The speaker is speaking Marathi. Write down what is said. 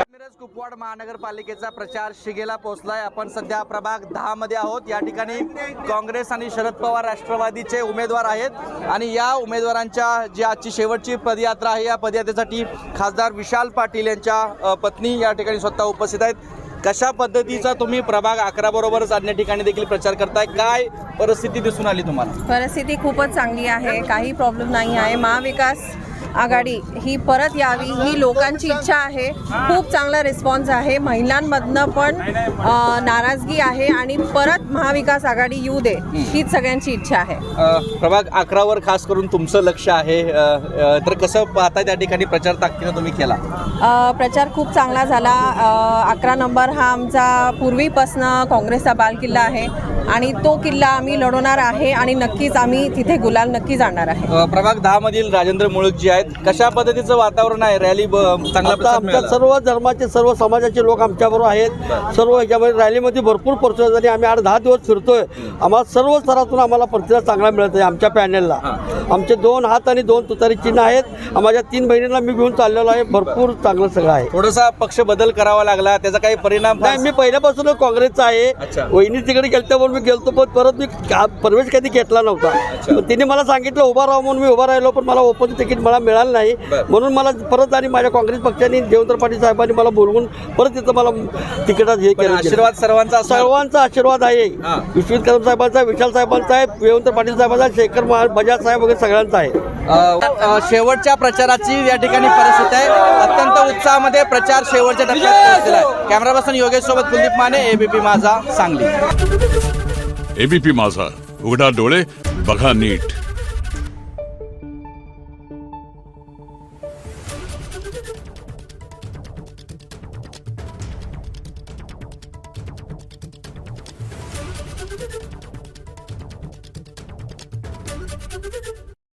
मिरज कुपवाड महानगरपालिकेचा प्रचार शिगेला पोहोचलाय। आपण सध्या प्रभाग 10 मध्ये आहोत। या ठिकाणी काँग्रेस आणि शरद पवार राष्ट्रवादीचे उमेदवार आहेत आणि या उमेदवारांच्या जी आजची शेवटची पदयात्रा आहे, या पदयात्रेसाठी खासदार विशाल पाटील यांच्या पत्नी या ठिकाणी स्वतः उपस्थित आहेत। कशा पद्धतीचा तुम्ही प्रभाग 11 बरोबरच अन्य ठिकाणी देखील प्रचार करताय, काय परिस्थिती दिसून आली तुम्हाला? परिस्थिती खूपच चांगली आहे, काही प्रॉब्लेम नाही आहे। महाविकास आघाडी ही परत यावी ही लोकांची इच्छा आहे। खूप चांगला रिस्पॉन्स आहे, महिलांमधनं पण नाराजगी आहे आणि परत महाविकास आघाडी येऊ दे हीच सगळ्यांची इच्छा आहे। प्रभाग 11 वर खास करून तुमचं लक्ष आहे, तर कसं पाहताय त्या ठिकाणी प्रचार ताकदीने तुम्ही केला? प्रचार खूप चांगला झाला। 11 नंबर हा आमचा पूर्वीपासनं काँग्रेसचा बालकिल्ला आहे आणि तो किल्ला आम्ही लढवणार आहे आणि नक्कीच आम्ही तिथे गुलाल नक्की जाणार आहे। प्रभाग 10 मधील राजेंद्र मुळक जी आहेत, कशा पद्धतीचं वातावरण आहे? रॅली चांगला आमच्या सर्व धर्माचे सर्व समाजाचे लोक आमच्याबरोबर आहेत। सर्व ह्याच्यामध्ये रॅलीमध्ये भरपूर प्रतिसाद झाली। आम्ही 8-10 दिवस फिरतोय, आम्हाला सर्व स्तरातून आम्हाला प्रतिसाद चांगला मिळत आहे। आमच्या पॅनलला आमचे 2 हात आणि 2 तुतारी चिन्ह आहेत। माझ्या 3 बहिणींना मी घेऊन चाललेलो आहे। भरपूर चांगलं सगळं आहे। थोडासा पक्ष बदल करावा लागला, त्याचा काही परिणाम? नाही, मी पहिल्यापासूनच काँग्रेसचा आहे। वहिनी तिकडे गेलत्यावर मी गेलतो, पण परत मी प्रवेश कधी घेतला नव्हता। पण तिने मला सांगितलं उभा राहा म्हणून मी उभा राहिलो, पण मला ओपन तिकीट मला मिळालं नाही। म्हणून मला परत आणि माझ्या काँग्रेस पक्षाने देवेंद्र पाटील साहेबांनी मला बोलवून परत तिथं मला तिकिटात हे केलं। आशीर्वाद सर्वांचा आशीर्वाद आहे। विश्वजित कदम साहेबांचा, विशाल साहेबांचा आहे, देवेंद्र पाटील साहेबांचा, शेखर बजाज साहेब वगैरे सगळ्यांचा आहे। शेवटच्या प्रचाराची या ठिकाणी परिस्थिती आहे। अत्यंत उत्साहामध्ये प्रचार शेवटच्या टप्प्यात पोहोचलेला आहे। कॅमेरा पर्सन योगेश सोबत कुलदीप माने, एबीपी माझा, सांगली। एबीपी माझा, उघडा डोळे बघा नीट।